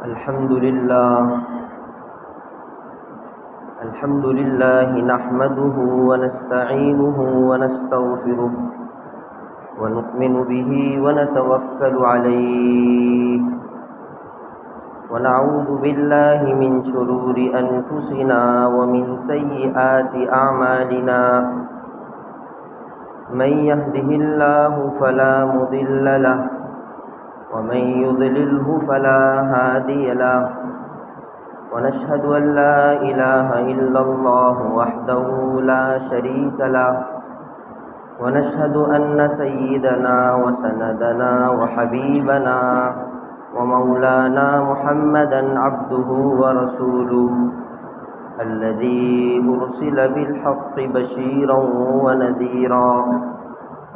الحمد لله نحمده ونستعينه ونستغفره ونؤمن به ونتوكل عليه ونعوذ بالله من شرور أنفسنا ومن سيئات أعمالنا من يهده الله فلا مضل له ومن يضلله فلا هادي له ونشهد أن لا إله إلا الله وحده لا شريك له ونشهد أن سيدنا وسندنا وحبيبنا ومولانا محمدا عبده ورسوله الذي أرسل بالحق بشيرا ونذيرا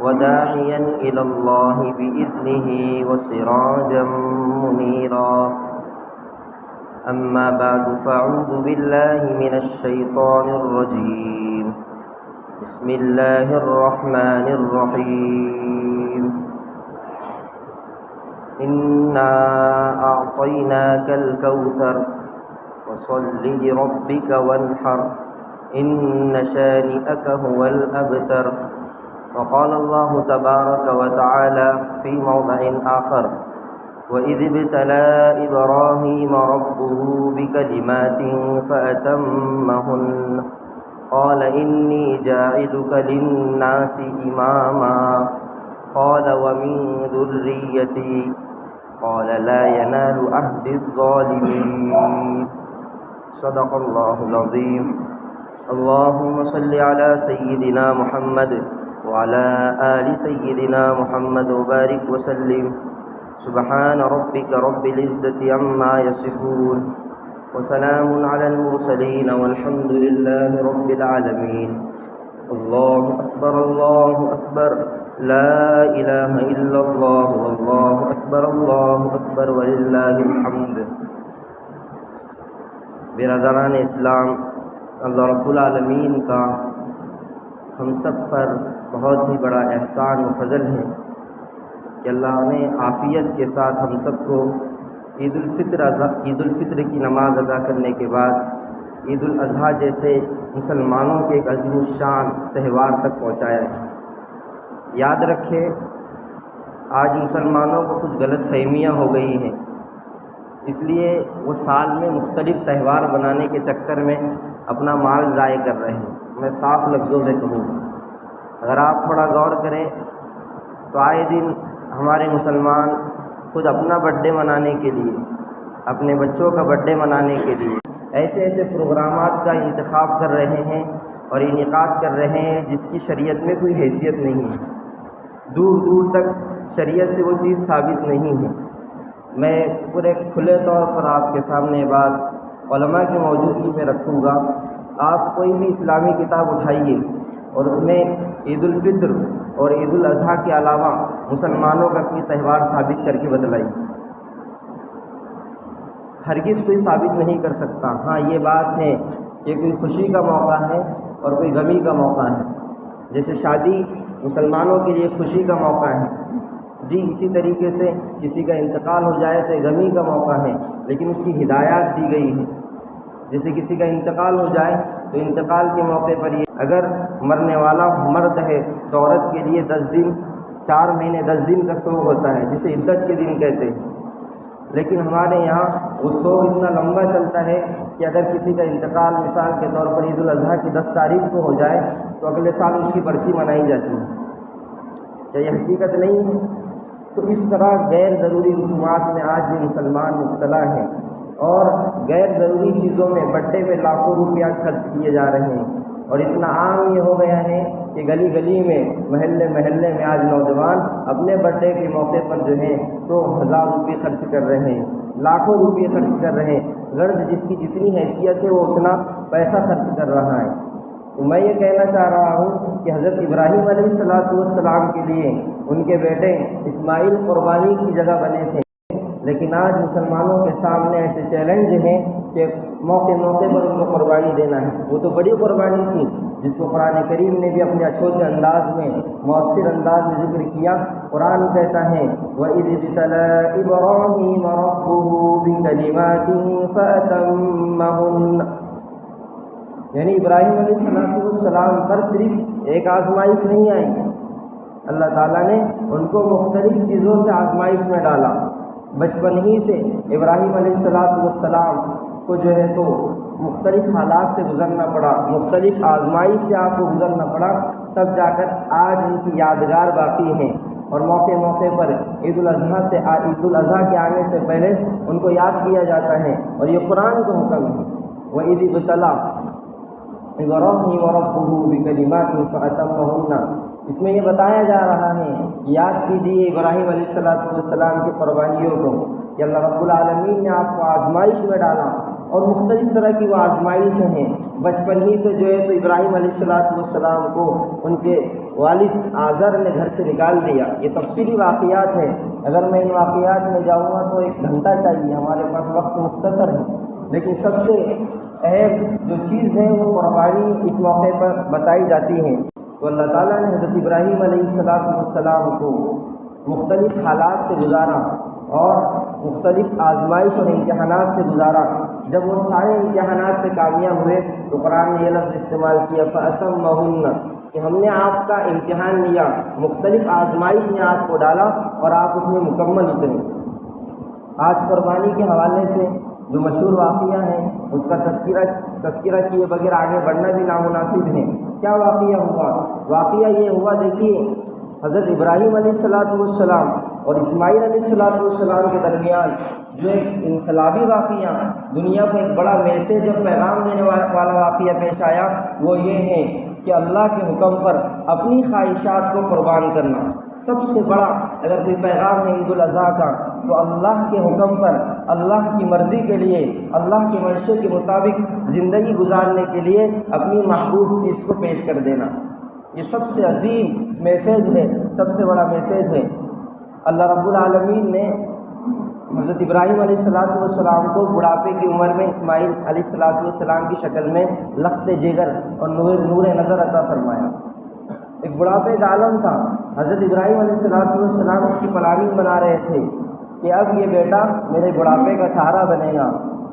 وداعيا إلى الله بإذنه وسراجا منيرا أما بعد فأعوذ بالله من الشيطان الرجيم بسم الله الرحمن الرحيم إنا أعطيناك الكوثر فصل لربك وانحر إن شانئك هو الأبتر وقال الله تبارك وتعالى في موضع آخر وإذ ابتلى إبراهيم ربه بكلمات فأتمهن قال إني جاعلك للناس إماما قال ومن ذريتي قال لا ينال عهد الظالمين صدق الله العظيم اللهم صل على سيدنا محمد وعلى آل سيدنا محمد وبارك وسلم سبحان ربك رب العزة عما يصفون وسلام على المرسلين والحمد لله رب العالمين الله أكبر لا إله إلا الله والله أكبر ولله الحمد برادران اسلام، اللہ رب العالمین کا ہم سب پر بہت ہی بڑا احسان و فضل ہے کہ اللہ نے عافیت کے ساتھ ہم سب کو عید الفطر کی نماز ادا کرنے کے بعد عید الاضحیٰ جیسے مسلمانوں کے ایک عظیم الشان تہوار تک پہنچایا ہے۔ یاد رکھیں، آج مسلمانوں کو کچھ غلط فہمیاں ہو گئی ہیں، اس لیے وہ سال میں مختلف تہوار بنانے کے چکر میں اپنا مال ضائع کر رہے ہیں۔ میں صاف لفظوں میں کہوں، اگر آپ تھوڑا غور کریں تو آئے دن ہمارے مسلمان خود اپنا برتھ ڈے منانے کے لیے، اپنے بچوں کا برتھ ڈے منانے کے لیے ایسے پروگرامات کا انتخاب کر رہے ہیں اور انعقاد کر رہے ہیں جس کی شریعت میں کوئی حیثیت نہیں ہے، دور دور تک شریعت سے وہ چیز ثابت نہیں ہے۔ میں پورے کھلے طور پر آپ کے سامنے بات علماء کی موجودگی میں رکھوں گا۔ آپ کوئی بھی اسلامی کتاب اٹھائیے اور اس میں عید الفطر اور عید الاضحیٰ کے علاوہ مسلمانوں کا کوئی تہوار ثابت کر کے بتلائیے، ہرگز کوئی ثابت نہیں کر سکتا۔ ہاں، یہ بات ہے کہ کوئی خوشی کا موقع ہے اور کوئی غمی کا موقع ہے، جیسے شادی مسلمانوں کے لیے خوشی کا موقع ہے، جی اسی طریقے سے کسی کا انتقال ہو جائے تو غمی کا موقع ہے، لیکن اس کی ہدایات دی گئی ہے۔ جیسے کسی کا انتقال ہو جائے تو انتقال کے موقع پر یہ اگر مرنے والا مرد ہے تو عورت کے لیے 10 دن 4 مہینے 10 دن کا سوگ ہوتا ہے، جسے عدت کے دن کہتے ہیں۔ لیکن ہمارے یہاں وہ سوگ اتنا لمبا چلتا ہے کہ اگر کسی کا انتقال مثال کے طور پر عید الاضحیٰ کی 10 تاریخ کو ہو جائے تو اگلے سال اس کی برسی منائی جاتی ہے۔ کیا یہ حقیقت نہیں ہے؟ تو اس طرح غیر ضروری رسومات میں آج بھی مسلمان مبتلا ہیں اور غیر ضروری چیزوں میں برتھ ڈے میں لاکھوں روپیہ خرچ کیے جا رہے ہیں، اور اتنا عام یہ ہو گیا ہے کہ گلی گلی میں محلے میں آج نوجوان اپنے برتھ ڈے کے موقع پر جو ہے تو 1000 روپے خرچ کر رہے ہیں، لاکھوں روپے خرچ کر رہے ہیں، غرض جس کی جتنی حیثیت ہے وہ اتنا پیسہ خرچ کر رہا ہے۔ تو میں یہ کہنا چاہ رہا ہوں کہ حضرت ابراہیم علیہ السلام کے لیے ان کے بیٹے اسماعیل قربانی کی جگہ بنے تھے، لیکن آج مسلمانوں کے سامنے ایسے چیلنج ہیں کہ موقع پر ان کو قربانی دینا ہے۔ وہ تو بڑی قربانی تھی جس کو قرآن کریم نے بھی اپنے اچھوتے انداز میں مؤثر انداز میں ذکر کیا۔ قرآن کہتا ہے وَإِذِ ابْتَلَىٰ إِبْرَاهِيمَ رَبُّهُ بكلمات فأتمهن، یعنی ابراہیم علیہ السلام پر صرف ایک آزمائش نہیں آئی، اللہ تعالیٰ نے ان کو مختلف چیزوں سے آزمائش میں ڈالا۔ بچپن ہی سے ابراہیم علیہ السلام کو جو ہے تو مختلف حالات سے گزرنا پڑا، مختلف آزمائش سے آپ کو گزرنا پڑا، تب جا کر آج ان کی یادگار باقی ہیں، اور موقع موقع پر عید الاضحیٰ کے آنے سے پہلے ان کو یاد کیا جاتا ہے، اور یہ قرآن کا حکم ہے۔ وَإِذِ ابْتَلَىٰ إِبْرَاهِيمَ رَبُّهُ بِكَلِمَاتٍ فَأَتَمَّهُنَّ، اس میں یہ بتایا جا رہا ہے، یاد کیجیے ابراہیم علیہ السلام کی قربانیوں کو کہ اللہ رب العالمین نے آپ کو آزمائش میں ڈالا، اور مختلف طرح کی وہ آزمائشیں ہیں۔ بچپن ہی سے جو ہے تو ابراہیم علیہ السلام کو ان کے والد آزر نے گھر سے نکال دیا۔ یہ تفصیلی واقعات ہیں، اگر میں ان واقعات میں جاؤں گا تو 1 گھنٹہ چاہیے، ہمارے پاس وقت مختصر ہے، لیکن سب سے اہم جو چیز ہے وہ قربانی اس موقع پر بتائی جاتی ہے۔ تو اللہ تعالیٰ نے حضرت ابراہیم علیہ السلام کو مختلف حالات سے گزارا اور مختلف آزمائش اور امتحانات سے گزارا۔ جب وہ سارے امتحانات سے کامیاب ہوئے تو قرآن نے یہ لفظ استعمال کیا فَأَتَمَّهُنَّ، کہ ہم نے آپ کا امتحان لیا، مختلف آزمائش نے آپ کو ڈالا اور آپ اس میں مکمل اترے۔ آج قربانی کے حوالے سے جو مشہور واقعہ ہیں اس کا تذکرہ کیے بغیر آگے بڑھنا بھی نامناسب ہے۔ کیا واقعہ ہوا؟ واقعہ یہ ہوا، دیکھیے حضرت ابراہیم علیہ السلام اور اسماعیل علیہ السلام کے درمیان جو ایک انقلابی واقعہ، دنیا کو ایک بڑا میسیج اور پیغام دینے والا واقعہ پیش آیا، وہ یہ ہے کہ اللہ کے حکم پر اپنی خواہشات کو قربان کرنا۔ سب سے بڑا اگر کوئی پیغام ہے عید الاضحیٰ کا تو اللہ کے حکم پر، اللہ کی مرضی کے لیے، اللہ کے منشے کے مطابق زندگی گزارنے کے لیے اپنی محبوب چیز کو پیش کر دینا، یہ سب سے عظیم میسیج ہے، سب سے بڑا میسیج ہے۔ اللہ رب العالمین نے حضرت ابراہیم علیہ السلام کو بڑھاپے کی عمر میں اسماعیل علیہ السلام کی شکل میں لخت جگر اور نور نظر عطا فرمایا۔ ایک بڑھاپے کا عالم تھا، حضرت ابراہیم علیہ السلام اس کی پلاننگ بنا رہے تھے کہ اب یہ بیٹا میرے بڑھاپے کا سہارا بنے گا،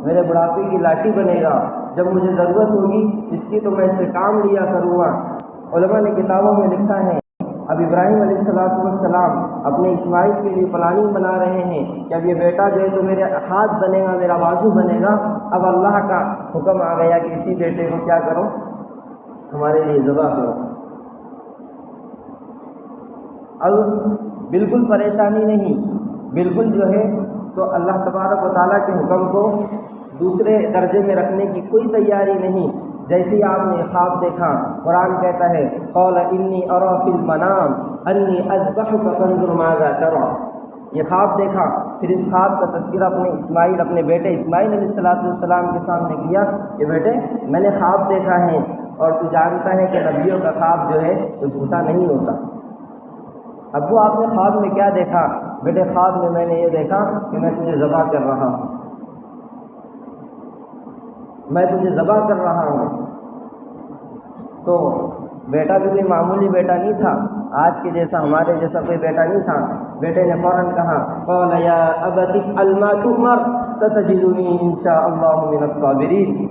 میرے بڑھاپے کی لاٹھی بنے گا، جب مجھے ضرورت ہوگی اس کی تو میں اس سے کام لیا کروں گا۔ علماء نے کتابوں میں لکھا ہے اب ابراہیم علیہ السلام اپنے اسماعیل کے لیے پلاننگ بنا رہے ہیں کہ اب یہ بیٹا جو ہے تو میرے ہاتھ بنے گا، میرا بازو بنے گا۔ اب اللہ کا حکم آ گیا کہ اسی بیٹے کو کیا کرو، ہمارے لیے ذبح کرو۔ اب بالکل پریشانی نہیں، بالکل جو ہے تو اللہ تبارک و تعالیٰ کے حکم کو دوسرے درجے میں رکھنے کی کوئی تیاری نہیں۔ جیسے ہی آپ نے خواب دیکھا، قرآن کہتا ہے قال انی ارى فی المنام انی اذبحک فانظر ماذا ترى، یہ خواب دیکھا، پھر اس خواب کا تذکرہ اپنے بیٹے اسماعیل علیہ السلام کے سامنے کیا کہ بیٹے میں نے خواب دیکھا ہے، اور تو جانتا ہے کہ نبیوں کا خواب جو ہے وہ جھوٹا نہیں ہوتا۔ ابو آپ نے خواب میں کیا دیکھا؟ بیٹے خواب میں میں نے یہ دیکھا کہ میں تجھے ذبح کر رہا ہوں، میں تجھے ذبح کر رہا ہوں۔ تو بیٹا بھی کوئی معمولی بیٹا نہیں تھا، آج کے جیسا ہمارے جیسا کوئی بیٹا نہیں تھا۔ بیٹے نے فوراً کہا قال یا ابت افعل ما تؤمر ستجدنی ان شاء اللہ من الصابرین،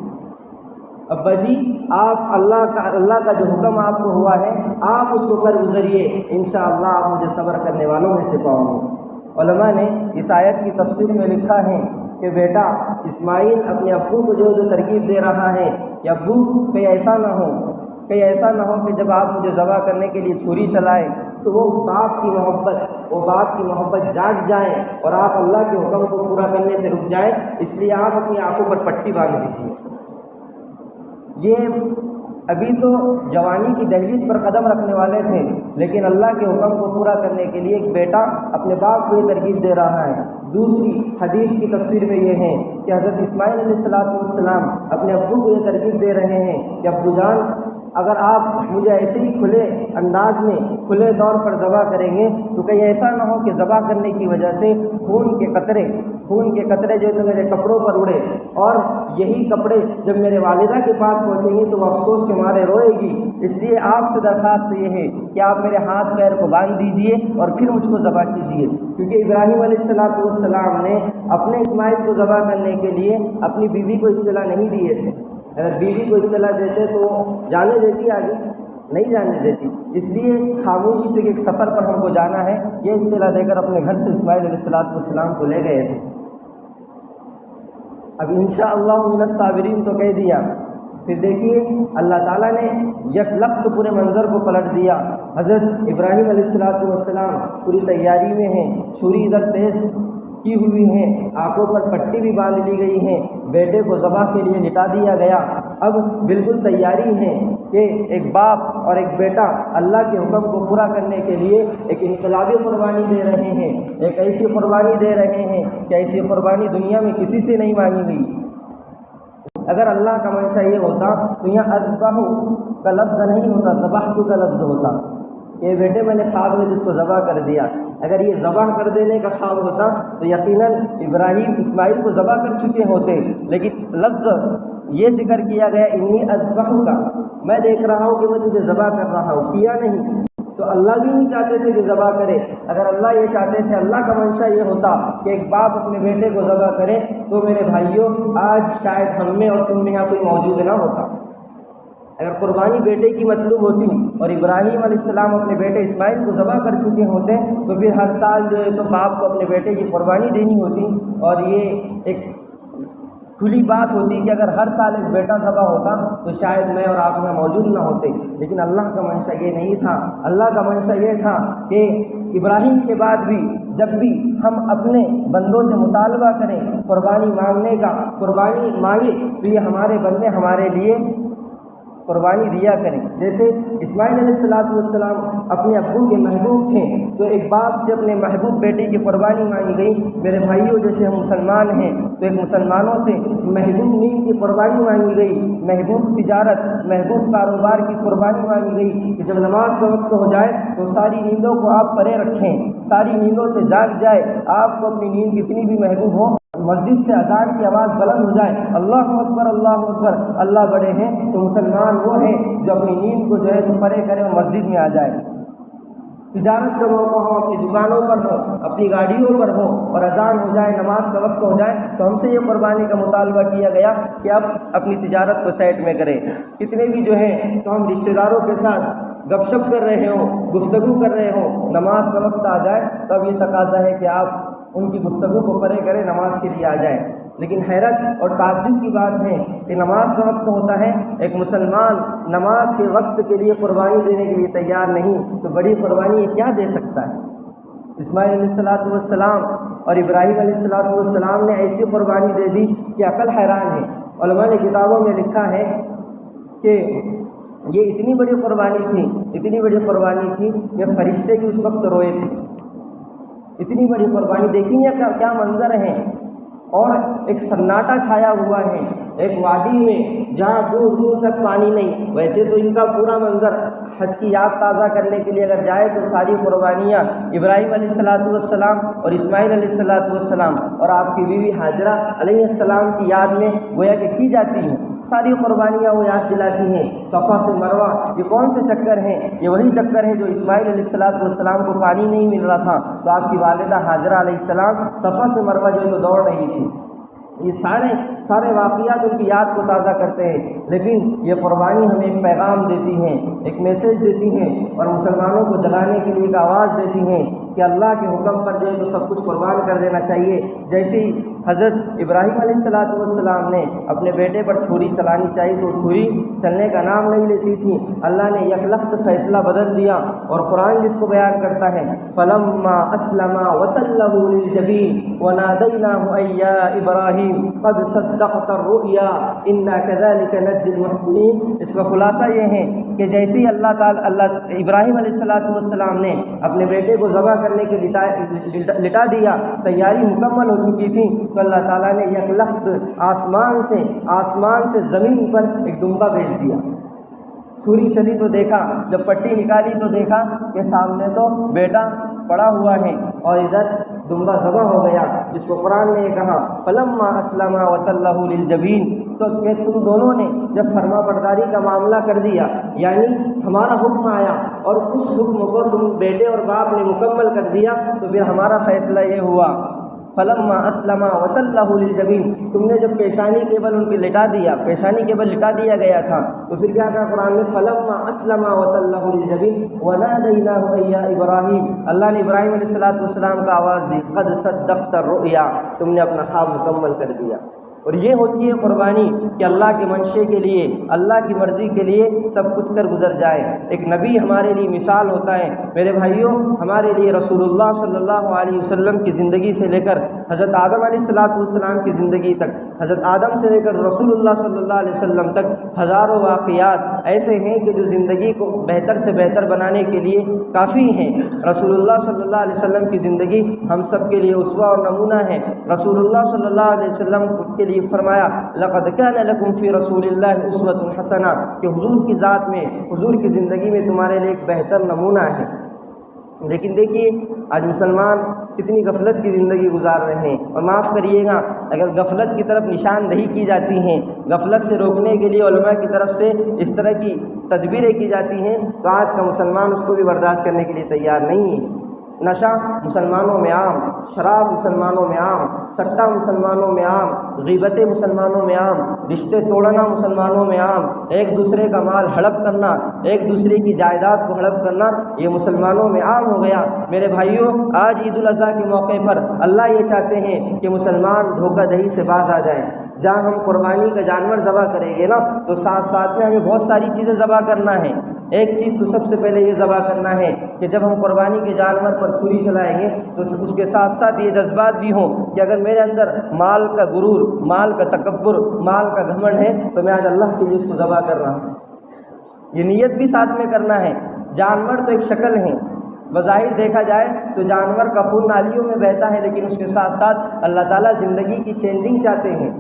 ابا جی آپ اللہ کا جو حکم آپ کو ہوا ہے آپ اس کو کر گزریے، انشاءاللہ آپ مجھے صبر کرنے والوں میں سے پاؤں گے۔ علماء نے اس آیت کی تفسیر میں لکھا ہے کہ بیٹا اسماعیل اپنے ابو کو جو ترغیب دے رہا ہے کہ ابو کہیں ایسا نہ ہو کہ جب آپ مجھے ذبح کرنے کے لیے چھری چلائیں تو وہ باپ کی محبت جاگ جائے اور آپ اللہ کے حکم کو پورا کرنے سے رک جائیں، اس لیے آپ اپنی آنکھوں پر پٹی باندھ دیجیے۔ یہ ابھی تو جوانی کی دہلیز پر قدم رکھنے والے تھے، لیکن اللہ کے حکم کو پورا کرنے کے لیے ایک بیٹا اپنے باپ کو یہ ترغیب دے رہا ہے۔ دوسری حدیث کی تفسیر میں یہ ہے کہ حضرت اسماعیل علیہ السلام اپنے ابو کو یہ ترغیب دے رہے ہیں کہ ابو جان اگر آپ مجھے ایسے ہی کھلے انداز میں کھلے طور پر ذبح کریں گے تو کہیں ایسا نہ ہو کہ ذبح کرنے کی وجہ سے خون کے قطرے جو تو میرے کپڑوں پر اڑے، اور یہی کپڑے جب میرے والدہ کے پاس پہنچیں گے تو وہ افسوس کے مارے روئے گی۔ اس لیے آپ سے درخواست یہ ہے کہ آپ میرے ہاتھ پیر کو باندھ دیجئے اور پھر مجھ کو ذبح کیجیے۔ کیونکہ ابراہیم علیہ السلام نے اپنے اسماعیل کو ذبح کرنے کے لیے اپنی بیوی کو اطلاع نہیں دیے تھے. اگر بیوی کو اطلاع دیتے تو جانے دیتی آگے؟ نہیں جانے دیتی. اس لیے خاموشی سے ایک سفر پر ہم کو جانا ہے، یہ اطلاع دے کر اپنے گھر سے اسماعیل علیہ السلام کو لے گئے تھے. اب انشاءاللہ من الصابرین تو کہہ دیا. پھر دیکھیے اللہ تعالیٰ نے یک لخت پورے منظر کو پلٹ دیا. حضرت ابراہیم علیہ السلام پوری تیاری میں ہیں، چھری ادھر تیز کی ہوئی ہیں، آنکھوں پر پٹی بھی باندھ لی گئی ہیں، بیٹے کو ذبح کے لیے لٹا دیا گیا. اب بالکل تیاری ہے کہ ایک باپ اور ایک بیٹا اللہ کے حکم کو پورا کرنے کے لیے ایک انقلابی قربانی دے رہے ہیں، ایک ایسی قربانی دے رہے ہیں کہ ایسی قربانی دنیا میں کسی سے نہیں مانگی گئی. اگر اللہ کا منشا یہ ہوتا تو یہاں اذبح کا لفظ نہیں ہوتا، ذبحت کا لفظ ہوتا. یہ بیٹے میں نے خواب میں جس کو ذبح کر دیا، اگر یہ ذبح کر دینے کا خواب ہوتا تو یقیناً ابراہیم اسماعیل کو ذبح کر چکے ہوتے. لیکن لفظ یہ ذکر کیا گیا انی اذبح کا، میں دیکھ رہا ہوں کہ میں تجھے ذبح کر رہا ہوں، کیا نہیں. تو اللہ بھی نہیں چاہتے تھے کہ ذبح کرے. اگر اللہ یہ چاہتے تھے، اللہ کا منشا یہ ہوتا کہ ایک باپ اپنے بیٹے کو ذبح کرے، تو میرے بھائیوں آج شاید ہم میں اور تم میں یہاں کوئی موجود نہ ہوتا. اگر قربانی بیٹے کی مطلوب ہوتی اور ابراہیم علیہ السلام اپنے بیٹے اسماعیل کو ذبح کر چکے ہوتے تو پھر ہر سال جو ہے تو باپ کو اپنے بیٹے کی قربانی دینی ہوتی، اور یہ ایک کھلی بات ہوتی کہ اگر ہر سال ایک بیٹا ذبح ہوتا تو شاید میں اور آپ یہاں موجود نہ ہوتے. لیکن اللہ کا منشا یہ نہیں تھا. اللہ کا منشا یہ تھا کہ ابراہیم کے بعد بھی جب بھی ہم اپنے بندوں سے مطالبہ کریں قربانی مانگنے کا، قربانی مانگے تو یہ ہمارے بندے ہمارے لیے قربانی دیا کریں. جیسے اسماعیل علیہ السلام اپنے ابو کے محبوب تھے تو ایک باپ سے اپنے محبوب بیٹے کی قربانی مانگی گئی. میرے بھائیوں جیسے ہم مسلمان ہیں تو ایک مسلمانوں سے محبوب نیند کی قربانی مانگی گئی، محبوب تجارت، محبوب کاروبار کی قربانی مانگی گئی کہ جب نماز کا وقت ہو جائے تو ساری نیندوں کو آپ پرے رکھیں، ساری نیندوں سے جاگ جائے. آپ کو اپنی نیند کتنی بھی محبوب ہو، مسجد سے اذان کی آواز بلند ہو جائے، اللہ اکبر اللہ اکبر، اللہ بڑے ہیں، تو مسلمان وہ ہیں جو اپنی نیند کو جو ہے تو پرے کرے اور مسجد میں آ جائے. تجارت کا موقع ہو، اپنی دکانوں پر ہو، اپنی گاڑیوں پر ہو، اور اذان ہو جائے، نماز کا وقت ہو جائے تو ہم سے یہ قربانی کا مطالبہ کیا گیا کہ اب اپنی تجارت کو سائڈ میں کریں. کتنے بھی جو ہیں تو ہم رشتہ داروں کے ساتھ گپ شپ کر رہے ہوں، گفتگو کر رہے ہوں، نماز کا وقت آ جائے تو اب یہ تقاضا ہے کہ آپ ان کی گفتگو کو پرے کریں، نماز کے لیے آ جائیں. لیکن حیرت اور تعجب کی بات ہے کہ نماز کا وقت ہوتا ہے، ایک مسلمان نماز کے وقت کے لیے قربانی دینے کے لیے تیار نہیں، تو بڑی قربانی یہ کیا دے سکتا ہے؟ اسماعیل علیہ السلام اور ابراہیم علیہ السلام نے ایسی قربانی دے دی کہ عقل حیران ہے. علماء نے کتابوں میں لکھا ہے کہ یہ اتنی بڑی قربانی تھی، اتنی بڑی قربانی تھی کہ فرشتے بھی اس وقت روئے تھے. اتنی بڑی قربانی دیکھیں کیا منظر ہے، اور ایک سناٹا چھایا ہوا ہے ایک وادی میں جہاں دور دور تک پانی نہیں. ویسے تو ان کا پورا منظر حج کی یاد تازہ کرنے کے لیے اگر جائے تو ساری قربانیاں ابراہیم علیہ السلام اور اسماعیل علیہ السلام اور آپ کی بیوی حاجرہ علیہ السلام کی یاد میں گویا کہ کی جاتی ہیں. ساری قربانیاں وہ یاد دلاتی ہیں. صفا سے مروہ یہ کون سے چکر ہیں؟ یہ وہی چکر ہے جو اسماعیل علیہ السلام کو پانی نہیں مل رہا تھا تو آپ کی والدہ حاجرہ علیہ السلام صفا سے مروہ جو ہے تو دوڑ رہی تھی. یہ سارے واقعات ان کی یاد کو تازہ کرتے ہیں. لیکن یہ قربانی ہمیں ایک پیغام دیتی ہیں، ایک میسیج دیتی ہیں، اور مسلمانوں کو جگانے کے لیے ایک آواز دیتی ہیں کہ اللہ کے حکم پر جو ہے تو سب کچھ قربان کر دینا چاہیے. جیسے ہی حضرت ابراہیم علیہ السلام نے اپنے بیٹے پر چھری چلانی چاہیے تو چھری چلنے کا نام نہیں لیتی تھی. اللہ نے یک لخت فیصلہ بدل دیا، اور قرآن جس کو بیان کرتا ہے فلما اسلما وتلہ للجبین ونادیناہ ای یا ابراہیم قد صدقت الرؤیا انا کذلک نجزی المحسنین. اس کا خلاصہ یہ ہے کہ جیسے ہی اللہ ابراہیم علیہ السلام نے اپنے بیٹے کو ذبح کرنے کے لٹا دیا، تیاری مکمل ہو چکی تھی، تو اللہ تعالیٰ نے یک لخت آسمان سے زمین پر ایک دمبا بھیج دیا. چھری چلی تو دیکھا، جب پٹی نکالی تو دیکھا کہ سامنے تو بیٹا پڑا ہوا ہے اور ادھر دمبا ذبح ہو گیا، جس کو قرآن نے کہا فلما اسلما وتلہ للجبین، تو کہ تم دونوں نے جب فرما برداری کا معاملہ کر دیا، یعنی ہمارا حکم آیا اور اس حکم کو تم بیٹے اور باپ نے مکمل کر دیا، تو پھر ہمارا فیصلہ یہ ہوا فلما اسلما وتلہ للجبین، تم نے جب پیشانی کے بل ان پہ لٹا دیا، پیشانی کے بل لٹا دیا گیا تھا، تو پھر کیا کہا قرآن نے فلما اسلما وتلہ للجبین ونادیناہ یا ابراہیم، اللہ نے ابراہیم علیہ السلام کا آواز دی قد صدقت الرؤیا، تم نے اپنا خواب مکمل کر دیا۔ اور یہ ہوتی ہے قربانی کہ اللہ کے منشے کے لیے، اللہ کی مرضی کے لیے سب کچھ کر گزر جائے۔ ایک نبی ہمارے لیے مثال ہوتا ہے میرے بھائیوں، ہمارے لیے رسول اللہ صلی اللہ علیہ وسلم کی زندگی سے لے کر حضرت آدم علیہ السلام کی زندگی تک، حضرت آدم سے لے کر رسول اللہ صلی اللہ علیہ وسلم تک ہزاروں واقعات ایسے ہیں کہ جو زندگی کو بہتر سے بہتر بنانے کے لیے کافی ہیں۔ رسول اللہ صلی اللہ علیہ وسلم کی زندگی ہم سب کے لیے اسوہ اور نمونہ ہے۔ رسول اللہ صلی اللہ علیہ وسلم کے لیے فرمایا لقد کان لکم فی رسول اللہ اسوۃ حسنہ، کہ حضور کی ذات میں، حضور کی زندگی میں تمہارے لیے ایک بہتر نمونہ ہے۔ لیکن دیکھیے آج مسلمان کتنی غفلت کی زندگی گزار رہے ہیں، اور معاف کریے گا اگر غفلت کی طرف نشاندہی کی جاتی ہیں، غفلت سے روکنے کے لیے علماء کی طرف سے اس طرح کی تدبیریں کی جاتی ہیں، تو آج کا مسلمان اس کو بھی برداشت کرنے کے لیے تیار نہیں ہے۔ نشہ مسلمانوں میں عام، شراب مسلمانوں میں عام، سٹہ مسلمانوں میں عام، غیبتیں مسلمانوں میں عام، رشتے توڑنا مسلمانوں میں عام، ایک دوسرے کا مال ہڑپ کرنا، ایک دوسرے کی جائیداد کو ہڑپ کرنا، یہ مسلمانوں میں عام ہو گیا۔ میرے بھائیوں، آج عید الاضحیٰ کے موقع پر اللہ یہ چاہتے ہیں کہ مسلمان دھوکہ دہی سے باز آ جائیں۔ جہاں ہم قربانی کا جانور ذبح کریں گے نا، تو ساتھ ساتھ میں ہمیں بہت ساری چیزیں ذبح کرنا ہے۔ ایک چیز تو سب سے پہلے یہ ذبح کرنا ہے کہ جب ہم قربانی کے جانور پر چھری چلائیں گے تو اس کے ساتھ ساتھ یہ جذبات بھی ہوں کہ اگر میرے اندر مال کا غرور، مال کا تکبر، مال کا گھمنڈ ہے تو میں آج اللہ کے لیے اس کو ذبح کر رہا ہوں۔ یہ نیت بھی ساتھ میں کرنا ہے۔ جانور تو ایک شکل ہے، بظاہر دیکھا جائے تو جانور کا خون نالیوں میں بہتا ہے، لیکن اس کے ساتھ ساتھ اللہ تعالیٰ زندگی کی چینجنگ چاہتے ہیں،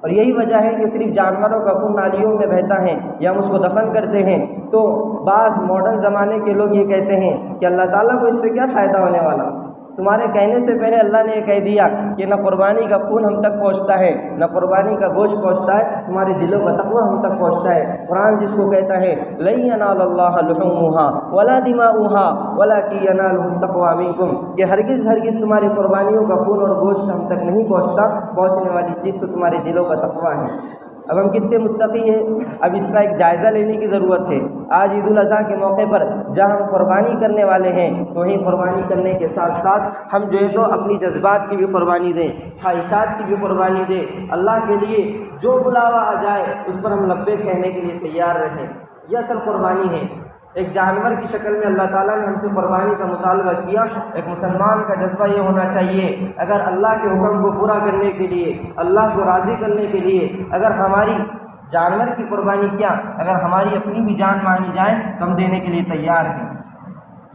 اور یہی وجہ ہے کہ صرف جانوروں کا خون نالیوں میں بہتا ہے یا ہم اس کو دفن کرتے ہیں۔ تو بعض ماڈرن زمانے کے لوگ یہ کہتے ہیں کہ اللہ تعالیٰ کو اس سے کیا فائدہ ہونے والا، تمہارے کہنے سے پہلے اللہ نے یہ کہہ دیا کہ نہ قربانی کا خون ہم تک پہنچتا ہے، نہ قربانی کا گوشت پہنچتا ہے، تمہارے دلوں کا تقویٰ ہم تک پہنچتا ہے۔ قرآن جس کو کہتا ہے لن ینال اللہ لحومها ولا دماؤها ولکن ینالہ التقوی منکم، کہ ہرگز تمہاری قربانیوں کا خون اور گوشت ہم تک نہیں پہنچتا، پہنچنے والی چیز تو تمہارے دلوں کا تقویٰ ہے۔ اب ہم کتنے متقی ہیں، اب اس کا ایک جائزہ لینے کی ضرورت ہے۔ آج عید الاضحیٰ کے موقع پر جہاں ہم قربانی کرنے والے ہیں، تو وہیں قربانی کرنے کے ساتھ ساتھ ہم جو ہے تو اپنی جذبات کی بھی قربانی دیں، خواہشات کی بھی قربانی دیں۔ اللہ کے لیے جو بلاوا آ جائے اس پر ہم لبیک کہنے کے لیے تیار رہیں۔ یہ اصل قربانی ہے۔ ایک جانور کی شکل میں اللہ تعالیٰ نے ہم سے قربانی کا مطالبہ کیا۔ ایک مسلمان کا جذبہ یہ ہونا چاہیے، اگر اللہ کے حکم کو پورا کرنے کے لیے، اللہ کو راضی کرنے کے لیے اگر ہماری جانور کی قربانی کیا، اگر ہماری اپنی بھی جان مانی جائے تو ہم دینے کے لیے تیار ہیں۔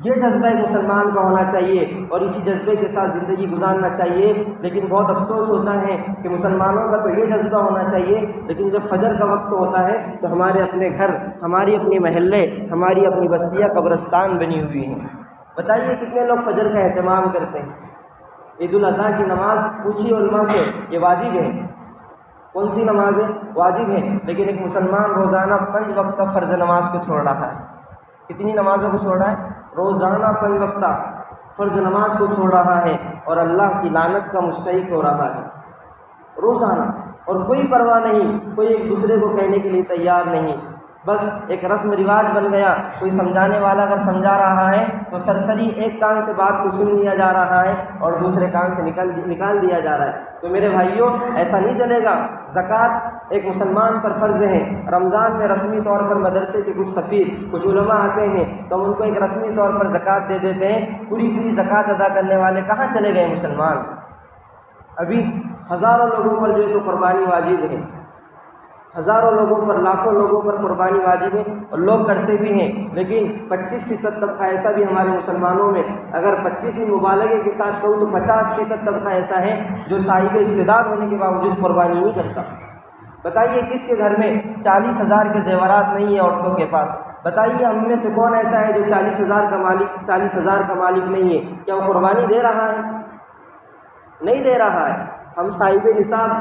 یہ جذبہ ایک مسلمان کا ہونا چاہیے اور اسی جذبے کے ساتھ زندگی گزارنا چاہیے۔ لیکن بہت افسوس ہوتا ہے کہ مسلمانوں کا تو یہ جذبہ ہونا چاہیے، لیکن جب فجر کا وقت ہوتا ہے تو ہمارے اپنے گھر، ہماری اپنی محلے، ہماری اپنی بستیاں قبرستان بنی ہوئی ہیں۔ بتائیے کتنے لوگ فجر کا اہتمام کرتے ہیں؟ عید الاضحیٰ کی نماز پوچھیے علماء سے، یہ واجب ہے۔ کون سی نماز ہے؟ واجب ہے، لیکن ایک مسلمان روزانہ 5 وقت فرض نماز کو چھوڑ رہا ہے۔ کتنی نمازوں کو چھوڑ رہا ہے؟ روزانہ 5 وقت فرض نماز کو چھوڑ رہا ہے اور اللہ کی لعنت کا مستحق ہو رہا ہے روزانہ، اور کوئی پرواہ نہیں، کوئی ایک دوسرے کو کہنے کے لیے تیار نہیں، بس ایک رسم رواج بن گیا۔ کوئی سمجھانے والا اگر سمجھا رہا ہے تو سرسری ایک کان سے بات کو سن لیا جا رہا ہے اور دوسرے کان سے نکال دیا جا رہا ہے۔ تو میرے بھائیوں، ایسا نہیں چلے گا۔ زکوٰۃ ایک مسلمان پر فرض ہے۔ رمضان میں رسمی طور پر مدرسے کے کچھ سفیر، کچھ علماء آتے ہیں تو ہم ان کو ایک رسمی طور پر زکوٰۃ دے دیتے ہیں۔ پوری زکوٰۃ ادا کرنے والے کہاں چلے گئے مسلمان؟ ابھی ہزاروں لوگوں پر جو ہے تو قربانی واجب ہے، ہزاروں لوگوں پر، لاکھوں لوگوں پر قربانی واجب ہے، اور لوگ کرتے بھی ہیں۔ لیکن 25% طبقہ ایسا بھی ہمارے مسلمانوں میں، اگر 25 میں مبالغے کے ساتھ کہوں تو 50% طبقہ ایسا ہے جو صاحب استعداد ہونے کے باوجود قربانی نہیں کرتا۔ بتائیے کس کے گھر میں 40,000 کے زیورات نہیں ہیں عورتوں کے پاس؟ بتائیے ہم میں سے کون ایسا ہے جو 40,000 کا مالک نہیں ہے؟ کیا وہ قربانی دے رہا ہے؟ نہیں دے رہا ہے۔ ہم صاحب نصاب،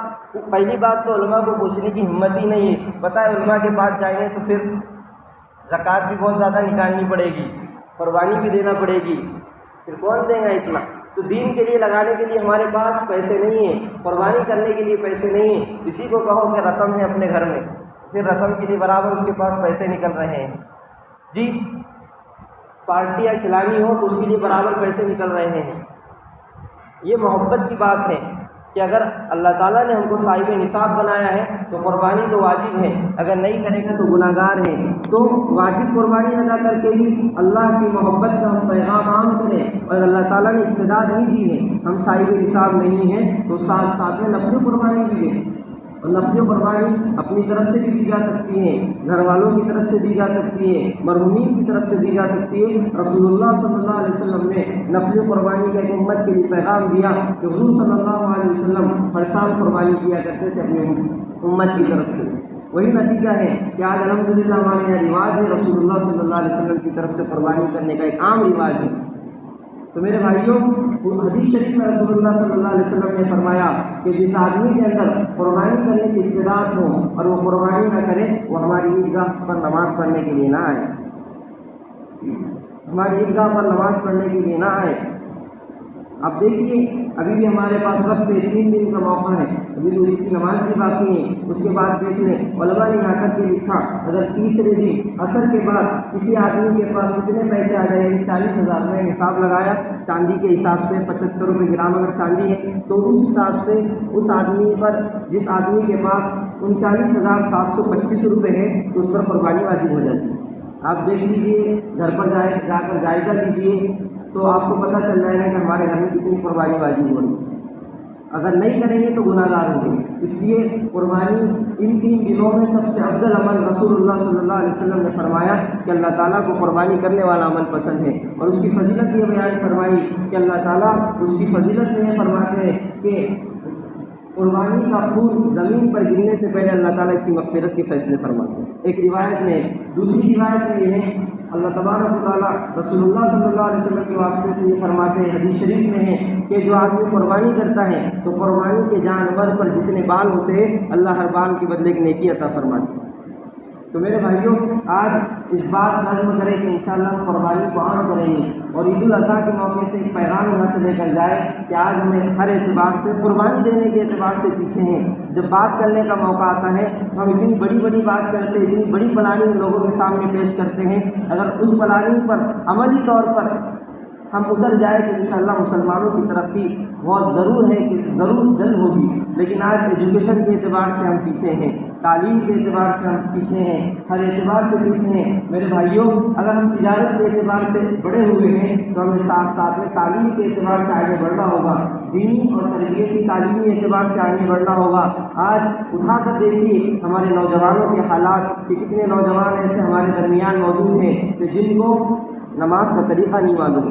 پہلی بات تو علماء کو پوچھنے کی ہمت ہی نہیں ہے۔ پتہ ہے علماء کے پاس جائیں گے تو پھر زکوٰۃ بھی بہت زیادہ نکالنی پڑے گی، قربانی بھی دینا پڑے گی، پھر کون دے گا اتنا؟ تو دین کے لیے لگانے کے لیے ہمارے پاس پیسے نہیں ہیں، قربانی کرنے کے لیے پیسے نہیں ہیں۔ کسی کو کہو کہ رسم ہے اپنے گھر میں، پھر رسم کے لیے برابر اس کے پاس پیسے نکل رہے ہیں۔ جی پارٹیاں کھلانی ہو تو اس کے لیے برابر پیسے نکل رہے ہیں۔ یہ محبت کی بات ہے کہ اگر اللہ تعالیٰ نے ہم کو صاحب نصاب بنایا ہے تو قربانی تو واجب ہے، اگر نہیں کرے گا تو گناہ گار ہے۔ تو واجب قربانی ادا کر کے بھی اللہ کی محبت کا ہم پیغام عام کریں، اور اللہ تعالیٰ نے استعداد نہیں دی ہے، ہم صاحب نصاب نہیں ہیں تو ساتھ ساتھ میں نفل قربانی بھی دیں۔ اور نفل قربانی اپنی طرف سے بھی دی جا سکتی ہے، گھر والوں کی طرف سے دی جا سکتی ہے، مرحومین کی طرف سے دی جا سکتی ہے۔ رسول اللہ صلی اللہ علیہ وسلم نے نفل قربانی کا ایک امت کے لیے پیغام دیا کہ حضور صلی اللہ علیہ وسلم ہر سال قربانی کیا کرتے تھے اپنے امت کی طرف سے۔ وہی نتیجہ ہے کہ آج الحمدللہ ہمارے یہاں رواج ہے، رسول اللہ صلی اللہ علیہ وسلم کی طرف سے قربانی کرنے کا ایک عام رواج ہے۔ تو میرے بھائیوں، حدیث شریف میں رسول اللہ صلی اللہ علیہ وسلم نے فرمایا کہ جس آدمی کے اندر قربانی کرنے کی استعداد ہو اور وہ قربانی نہ کرے، وہ ہماری عیدگاہ پر نماز پڑھنے کے لیے نہ آئے، ہماری عیدگاہ پر نماز پڑھنے کے لیے نہ آئے۔ اب دیکھیے ابھی بھی ہمارے پاس وقت 3 دن کا موقع ہے، ابھی تو عید کی نماز بھی باقی ہے۔ اس کے بعد دیکھ لیں علماء نے یہاں تک کہ لکھا اگر تیسرے دن عصر کے بعد کسی آدمی کے پاس کتنے پیسے آ جائیں گے، 40,000 میں حساب لگایا چاندی کے حساب سے 75 روپے گرام اگر چاندی ہے تو اس حساب سے اس آدمی پر، جس آدمی کے پاس 39,725 روپے ہے تو اس پر قربانی واجب ہو جاتی ہے۔ آپ دیکھ لیجیے، گھر پر جا کر جائزہ لیجیے تو آپ کو پتہ چل جائے گا کہ ہمارے گھر میں کتنی قربانی واجب ہو رہی ہے۔ اگر نہیں کریں گے تو گناہ گار ہوں گے۔ اس لیے قربانی ان 3 دنوں میں سب سے افضل عمل رسول اللہ صلی اللہ علیہ وسلم نے فرمایا کہ اللہ تعالیٰ کو قربانی کرنے والا عمل پسند ہے، اور اس کی فضیلت یہ بیان فرمائی کہ اللہ تعالیٰ اس کی فضیلت میں یہ فرماتے ہیں کہ قربانی کا خون زمین پر گرنے سے پہلے اللہ تعالیٰ اس کی مغفرت کے فیصلے فرماتے ہیں، ایک روایت میں۔ دوسری روایت میں یہ ہے اللہ تبارک و تعالیٰ رسول اللہ صلی اللہ علیہ وسلم کے واسطے سے یہ فرماتے ہیں، حدیث شریف میں ہے کہ جو آدمی قربانی کرتا ہے تو قربانی کے جانور پر جتنے بال ہوتے ہیں اللہ ہر بال کے بدلے کی نیکی عطا فرماتے ہیں۔ تو میرے بھائیوں، آج اس بات نظم کریں کہ انشاءاللہ ہم قربانی کو عام کریں گے، اور عید الاضحیٰ کے موقع سے ایک پیغام یہاں سے لے کر جائے کہ آج ہمیں ہر اعتبار سے قربانی دینے کے اعتبار سے پیچھے ہیں۔ جب بات کرنے کا موقع آتا ہے ہم اتنی بڑی بات کرتے ہیں، اتنی بڑی پلاننگ لوگوں کے سامنے پیش کرتے ہیں، اگر اس پلاننگ پر عملی طور پر ہم اتر جائے تو انشاءاللہ مسلمانوں کی ترقی بہت ضرور ہے کہ ضرور جلد ہوگی۔ لیکن آج ایجوکیشن کے اعتبار سے ہم پیچھے ہیں، تعلیم کے اعتبار سے ہم پیچھے ہیں، ہر اعتبار سے پیچھے ہیں۔ میرے بھائیوں، اگر ہم تجارت کے اعتبار سے بڑے ہوئے ہیں تو ہمیں ساتھ ساتھ میں تعلیم کے اعتبار سے آگے بڑھنا ہوگا، دینی اور تربیتی تعلیمی اعتبار سے آگے بڑھنا ہوگا۔ آج اٹھا کر دیکھیے ہمارے نوجوانوں کے حالات کہ کتنے نوجوان ایسے ہمارے درمیان موجود ہیں کہ جن کو نماز کا طریقہ نہیں معلوم،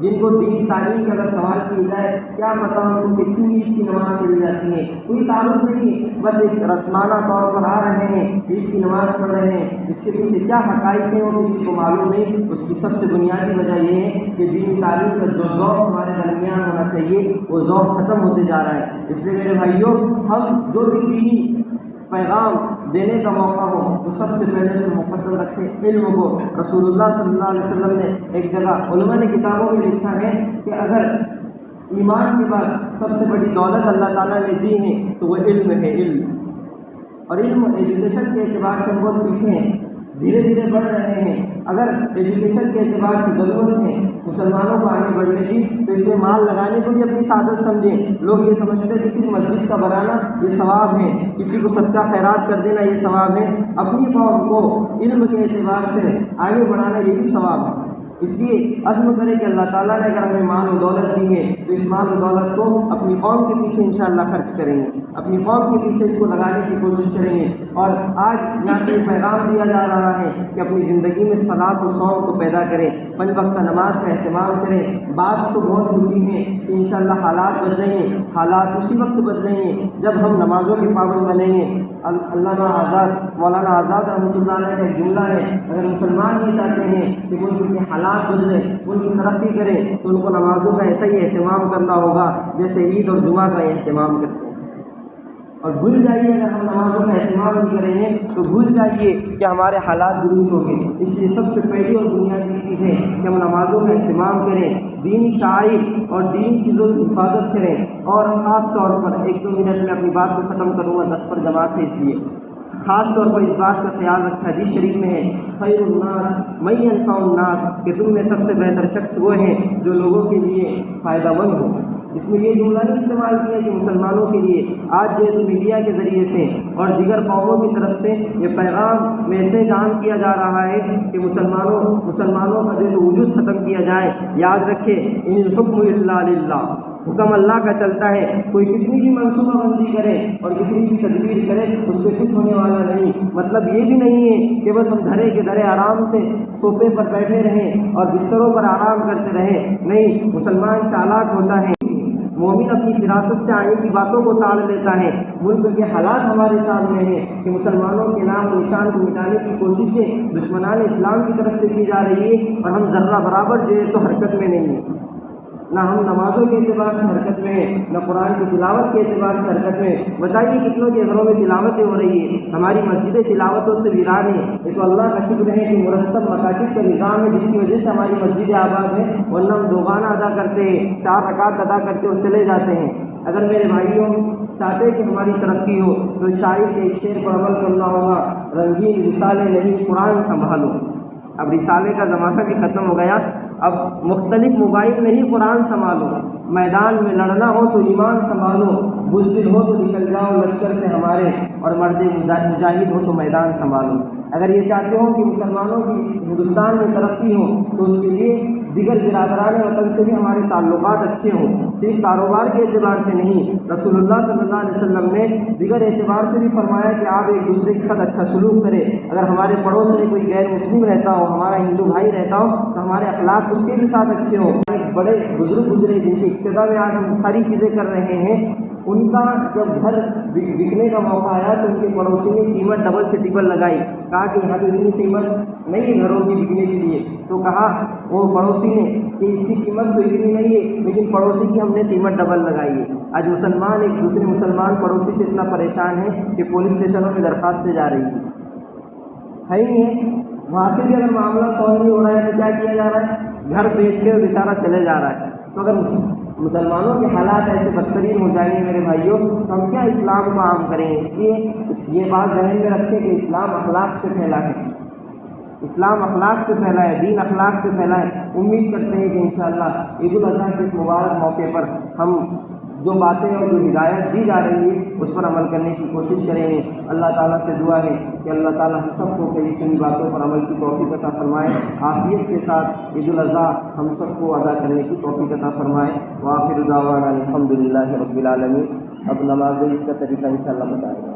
جن کو دینی تعلیم کا اگر سوال کیا جائے کیا پتہ ان کو کتنی عید کی نماز پڑھی جاتی ہے، کوئی تعارف نہیں، بس ایک رسمانہ طور پر آ رہے ہیں، عید کی نماز پڑھ رہے ہیں، اس کے پیچھے کیا حقائق ہیں وہ کسی کو معلوم نہیں۔ اس کی سب سے بنیادی وجہ یہ ہے کہ دینی تعلیم کا جو ذوق ہمارے درمیان ہونا چاہیے وہ ذوق ختم ہوتے جا رہا ہے۔ اس لیے میرے بھائیوں، ہم جو بھی دینی پیغام دینے کا موقع ہو تو سب سے پہلے سے مقدم رکھیں علم کو۔ رسول اللہ صلی اللہ علیہ وسلم نے ایک جگہ علماء نے کتابوں میں لکھا ہے کہ اگر ایمان کے بعد سب سے بڑی دولت اللہ تعالیٰ نے دی ہے تو وہ علم ہے، علم۔ اور علم ایجوکیشن کے اعتبار سے بہت پیچھے ہیں، دھیرے دھیرے بڑھ رہے ہیں۔ اگر ایجوکیشن کے اعتبار سے ضرورت ہے مسلمانوں کو آگے بڑھنے کی تو اس میں مال لگانے کو بھی اپنی سعادت سمجھیں۔ لوگ یہ سمجھتے ہیں کسی مسجد کا بنانا یہ ثواب ہے، کسی کو صدقہ خیرات کر دینا یہ ثواب ہے، اپنی قوم کو علم کے اعتبار سے آگے بڑھانا یہ بھی ثواب ہے۔ اس لیے عزم کرے کہ اللہ تعالیٰ نے اگر ہمیں مال و دولت دی ہے تو اس مال و دولت کو اپنی قوم کے پیچھے انشاءاللہ خرچ کریں گے، اپنی قوم کے پیچھے اس کو لگانے کی کوشش کریں گے۔ اور آج یہاں سے پیغام دیا جا رہا ہے کہ اپنی زندگی میں صلاۃ و صوم کو پیدا کریں، 5 وقت نماز کا اہتمام کریں۔ بات تو بہت ضروری ہے کہ انشاءاللہ حالات بدلیں گے، حالات اسی وقت بدلیں گے جب ہم نمازوں کے پابند بنیں گے۔ علامہ آزاد، مولانا آزاد رحمۃ اللہ علیہ کا ایک جملہ ہے، اگر مسلمان یہ چاہتے ہیں کہ ملک کے حالات بدلیں، ملک ترقی کرے، تو ان کو نمازوں کا ایسا ہی اہتمام کرنا ہوگا جیسے عید اور جمعہ کا اہتمام کرتے ہیں۔ اور بھول جائیے اگر ہم نمازوں کا اہتمام نہیں کریں گے تو بھول جائیے کہ ہمارے حالات درست ہوں گے۔ اس لیے سب سے پہلی اور بنیادی چیز ہے کہ ہم نمازوں کا اہتمام کریں، دینی شعائر اور دینی چیزوں کی حفاظت کریں۔ اور خاص طور پر 1-2 منٹ میں اپنی بات کو ختم کروں گا، 10 پر جماعت ہے، اس لیے خاص طور پر اس بات کا خیال رکھا۔ حدیث شریف میں ہے خیر الناس من ينفع الناس، کہ تم میں سب سے بہتر شخص وہ ہیں جو لوگوں کے لیے فائدہ مند ہو۔ اس میں یہ جملہ نہیں استعمال کیا کہ مسلمانوں کے لیے۔ آج جو میڈیا کے ذریعے سے اور دیگر قوموں کی طرف سے یہ پیغام میسیج عام کیا جا رہا ہے کہ مسلمانوں کا جو وجود ختم کیا جائے۔ یاد رکھے ان الحکم الا للہ، حکم اللہ کا چلتا ہے۔ کوئی کتنی بھی منصوبہ بندی کرے اور کتنی بھی تدبیر کرے اس سے کچھ ہونے والا نہیں۔ مطلب یہ بھی نہیں ہے کہ بس ہم دھرے کے دھرے آرام سے صوفے پر بیٹھے رہیں اور بستروں پر آرام کرتے رہیں، نہیں۔ مسلمان چالاک ہوتا ہے، مومن اپنی فراست سے آنے کی باتوں کو تاڑ لیتا ہے۔ ملک کے حالات ہمارے سامنے ہیں کہ مسلمانوں کے نام و نشان کو مٹانے کی کوششیں دشمنان اسلام کی طرف سے کی جا رہی ہے، اور ہم ذرہ برابر جو ہے تو حرکت میں نہیں ہیں۔ نہ ہم نمازوں کے اعتبار سے حرکت میں ہیں، نہ قرآن کی تلاوت کے اعتبار سے حرکت میں۔ بتائیے کتنوں کے گھروں میں تلاوتیں ہو رہی ہے، ہماری مسجدیں تلاوتوں سے ویران ہیں۔ یہ تو اللہ کا شکر ہے کہ مرتب مکاتب کا نظام ہے جس کی وجہ سے ہماری مسجدیں آباد ہیں، ورنہ ہم دوگانہ ادا کرتے ہیں، 4 رکعت ادا کرتے اور چلے جاتے ہیں۔ اگر میرے بھائیوں چاہتے کہ ہماری ترقی ہو تو شاعر کے ایک شعر پر عمل کرنا ہوگا، رنگین رسالے نہیں قرآن سنبھالو۔ اب رسالے کا زمانہ بھی ختم ہو گیا، اب مختلف موبائل نہیں قرآن سنبھالو۔ میدان میں لڑنا ہو تو ایمان سنبھالو، بزدل ہو تو نکل جاؤ لشکر سے ہمارے، اور مرد مجاہد ہو تو میدان سنبھالو۔ اگر یہ چاہتے ہو کہ مسلمانوں کی ہندوستان میں ترقی ہو تو اس کے لیے دیگر برادران وطن سے بھی ہمارے تعلقات اچھے ہوں، صرف کاروبار کے اعتبار سے نہیں۔ رسول اللہ صلی اللہ علیہ وسلم نے دیگر اعتبار سے بھی فرمایا کہ آپ ایک دوسرے کے ساتھ اچھا سلوک کریں۔ اگر ہمارے پڑوس میں کوئی غیر مسلم رہتا ہو، ہمارا ہندو بھائی رہتا ہو، تو ہمارے اخلاق اس کے بھی ساتھ اچھے ہوں۔ بڑے بزرگ گزرے جن کی ابتدا میں آج ہم ساری چیزیں کر رہے ہیں، ان کا جب گھر بکنے کا موقع آیا تو ان کے پڑوسی نے قیمت ڈبل سے ٹرپل لگائی، کہا کہ یہاں تو اتنی قیمت نہیں ہے گھروں کی بکنے کے لیے۔ تو کہا وہ پڑوسی نے کہ اس کی قیمت تو اتنی نہیں ہے، لیکن پڑوسی کی ہم نے قیمت ڈبل لگائی ہے۔ آج مسلمان ایک دوسرے مسلمان پڑوسی سے اتنا پریشان ہے کہ پولیس اسٹیشنوں میں درخواستیں جا رہی ہے ہی ہے۔ وہاں سے بھی اگر معاملہ سالو نہیں ہو رہا ہے تو کیا کیا جا رہا ہے، گھر بیچ کے بیچارہ چلے جا رہا ہے۔ تو اگر مسلمانوں کے حالات ایسے بدترین ہو جائیں گے میرے بھائیوں، تو ہم کیا اسلام کو عام کریں گے؟ اس لیے یہ بات ذہن میں رکھیں کہ اسلام اخلاق سے پھیلا ہے، اسلام اخلاق سے پھیلا ہے، دین اخلاق سے پھیلا ہے۔ امید کرتے ہیں کہ انشاءاللہ عید الاضحیٰ کے اس مبارک موقع پر ہم جو باتیں اور جو ہدایت دی جا رہی ہے اس پر عمل کرنے کی کوشش کریں گے۔ اللہ تعالیٰ سے دعا ہے کہ اللہ تعالیٰ ہم سب کو کئی سنی باتوں پر عمل کی توفیق عطا فرمائے، عافیت کے ساتھ عید الاضحیٰ ہم سب کو ادا کرنے کی توفیق عطا فرمائے۔ وآخر دعوانا الحمد للہ رب العالمین۔ اب نماز عید کا طریقہ انشاءاللہ بتائیں گے۔